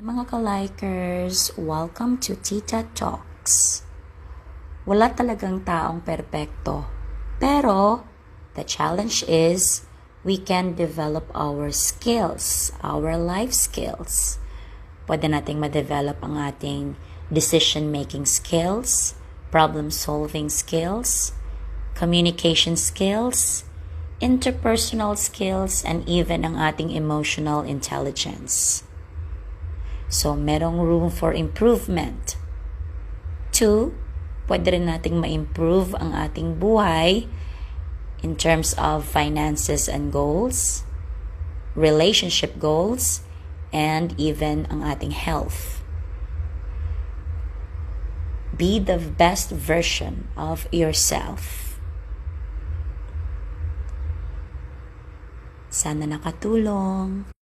Mga ka-likers, welcome to Tita Talks. Wala talagang taong perpekto, pero the challenge is we can develop our skills, our life skills. Pwede nating ma-develop ang ating decision-making skills, problem-solving skills, communication skills, interpersonal skills, and even ang ating emotional intelligence. So, merong room for improvement. 2, pwede rin nating ma-improve ang ating buhay in terms of finances and goals, relationship goals, and even ang ating health. Be the best version of yourself. Sana nakatulong.